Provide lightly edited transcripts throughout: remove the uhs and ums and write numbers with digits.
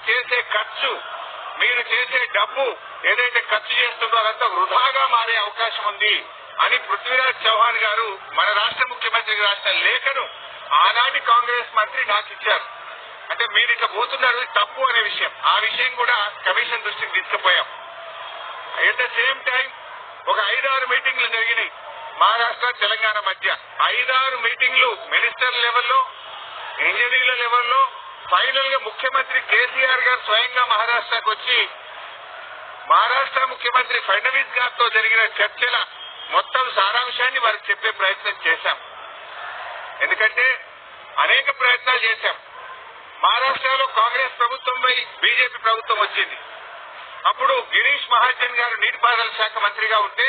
చేసే ఖర్చు, మీరు చేసే డబ్బు ఏదైతే ఖర్చు చేస్తున్నారో అదంతా వృధాగా మారే అవకాశం ఉంది అని పృథ్వీరాజ్ చౌహాన్ గారు మన రాష్ట్ర ముఖ్యమంత్రికి రాసిన లేఖను ఆనాటి కాంగ్రెస్ మంత్రి నాకు ఇచ్చారు. అంటే మీరు ఇట్లా పోతున్నారు తప్పు అనే విషయం, ఆ విషయం కూడా కమిషన్ దృష్టికి తీసుకుపోయాం. ఎట్ ద సేమ్ టైం ఒక 5-6 మీటింగ్లు జరిగినాయి మహారాష్ట్ర తెలంగాణ మధ్య. 5-6 మీటింగ్లు మినిస్టర్ లెవెల్లో, ఇంజనీర్ల లెవెల్లో. ఫైనల్ గా ముఖ్యమంత్రి కేసీఆర్ గారు స్వయంగా మహారాష్ట్రకు వచ్చి మహారాష్ట్ర ముఖ్యమంత్రి ఫడ్నవీస్ గారితో జరిగిన చర్చల మొత్తం సారాంశాన్ని వారికి చెప్పే ప్రయత్నం చేశాం. ఎందుకంటే అనేక ప్రయత్నాలు చేశాం. మహారాష్ట్రలో కాంగ్రెస్ ప్రభుత్వంపై బీజేపీ ప్రభుత్వం వచ్చింది. అప్పుడు గిరీష్ మహాజన్ గారు నీటిపారుదల శాఖ మంత్రిగా ఉంటే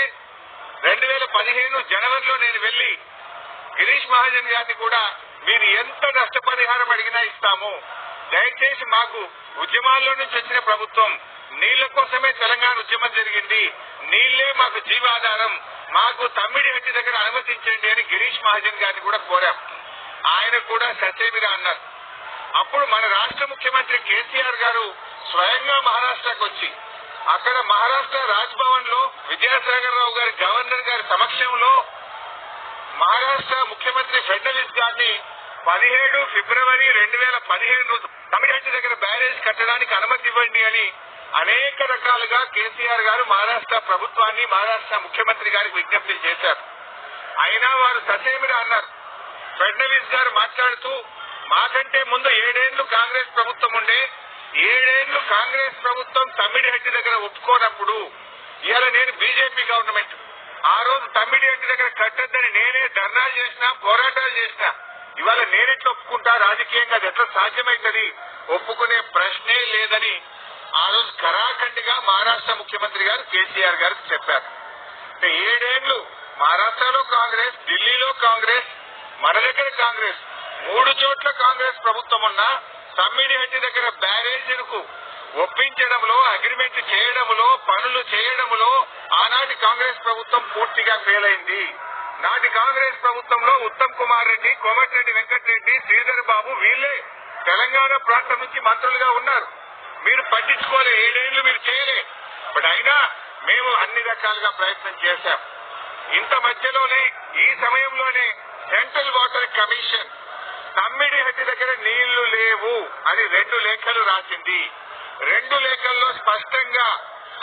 2015 జనవరిలో నేను వెళ్లి గిరీష్ మహాజన్ గారిని కూడా మీరు ఎంత నష్టపరిహారం అడిగినా ఇస్తాము, దయచేసి మాకు ఉద్యమాల్లో నుంచి వచ్చిన ప్రభుత్వం, నీళ్ల కోసమే తెలంగాణ ఉద్యమం జరిగింది, నీళ్లే మాకు జీవాధారం, మాకు తమ్మిడిహట్టి దగ్గర అనుమతించండి అని గిరీష్ మహాజన్ గారిని కూడా కోరాం. ఆయన కూడా ససేమిరా అన్నారు. అప్పుడు మన రాష్ట్ర ముఖ్యమంత్రి కేసీఆర్ గారు స్వయంగా మహారాష్ట్రకు వచ్చి అక్కడ మహారాష్ట్ర రాజ్భవన్ లో విద్యాసాగర్ రావు గారి గవర్నర్ గారి సమక్షంలో మహారాష్ట్ర ముఖ్యమంత్రి ఫడ్నవీస్ గారిని 17 ఫిబ్రవరి 2015 తమిళనాడు దగ్గర బ్యారేజ్ కట్టడానికి అనుమతి ఇవ్వండి అని అనేక రకాలుగా కేసీఆర్ గారు మహారాష్ట్ర ప్రభుత్వాన్ని, మహారాష్ట్ర ముఖ్యమంత్రి గారికి విజ్ఞప్తి చేశారు. అయినా వారు ససేమిరా అన్నారు. ఫడ్నవీస్ గారు మాట్లాడుతూ మాకంటే ముందు 7 ఏళ్లు కాంగ్రెస్ ప్రభుత్వం ఉండే, 7 ఏళ్లు కాంగ్రెస్ ప్రభుత్వం తమ్మిడిహట్టి దగ్గర ఒప్పుకోనప్పుడు ఇవాళ నేను బీజేపీ గవర్నమెంట్, ఆ రోజు తమ్మిడిహట్టి దగ్గర కట్టొద్దని నేనే ధర్నాలు చేసినా, పోరాటాలు చేసినా, ఇవాళ నేనెట్లా ఒప్పుకుంటా, రాజకీయంగా అది ఎట్లా సాధ్యమైతుంది, ఒప్పుకునే ప్రశ్నే లేదని ఆ రోజు ఖరాఖండిగా మహారాష్ట్ర ముఖ్యమంత్రి గారు కేసీఆర్ గారికి చెప్పారు. 7 ఏళ్లు మహారాష్ట్రలో కాంగ్రెస్, ఢిల్లీలో కాంగ్రెస్, మన దగ్గర కాంగ్రెస్, 3 చోట్ల కాంగ్రెస్ ప్రభుత్వం ఉన్నా తమ్మిడిహట్టి దగ్గర బ్యారేజీలకు ఒప్పించడంలో, అగ్రిమెంట్ చేయడంలో, పనులు చేయడంలో ఆనాటి కాంగ్రెస్ ప్రభుత్వం పూర్తిగా ఫెయిల్ అయింది. నాటి కాంగ్రెస్ ప్రభుత్వంలో ఉత్తమ్ కుమార్ రెడ్డి, కోమటిరెడ్డి వెంకటరెడ్డి, శ్రీధర్ బాబు వీళ్లే తెలంగాణ ప్రాంతం నుంచి మంత్రులుగా ఉన్నారు. మీరు పట్టించుకోలే, 7 ఏళ్లు మీరు చేయలే. బట్ అయినా మేము అన్ని రకాలుగా ప్రయత్నం చేశాం. ఇంత మధ్యలోనే, ఈ సమయంలోనే సెంట్రల్ వాటర్ కమిషన్ తమ్మిడిహట్టి దగ్గర నీళ్లు లేవు అని 2 లేఖలు రాసింది. 2 లేఖల్లో స్పష్టంగా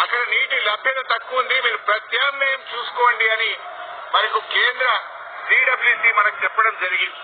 అక్కడ నీటి లభ్యత తక్కువ ఉంది, మీరు ప్రత్యామ్నాయం చూసుకోండి అని మనకు కేంద్ర సిడబ్ల్యూసీ మనకు చెప్పడం జరిగింది.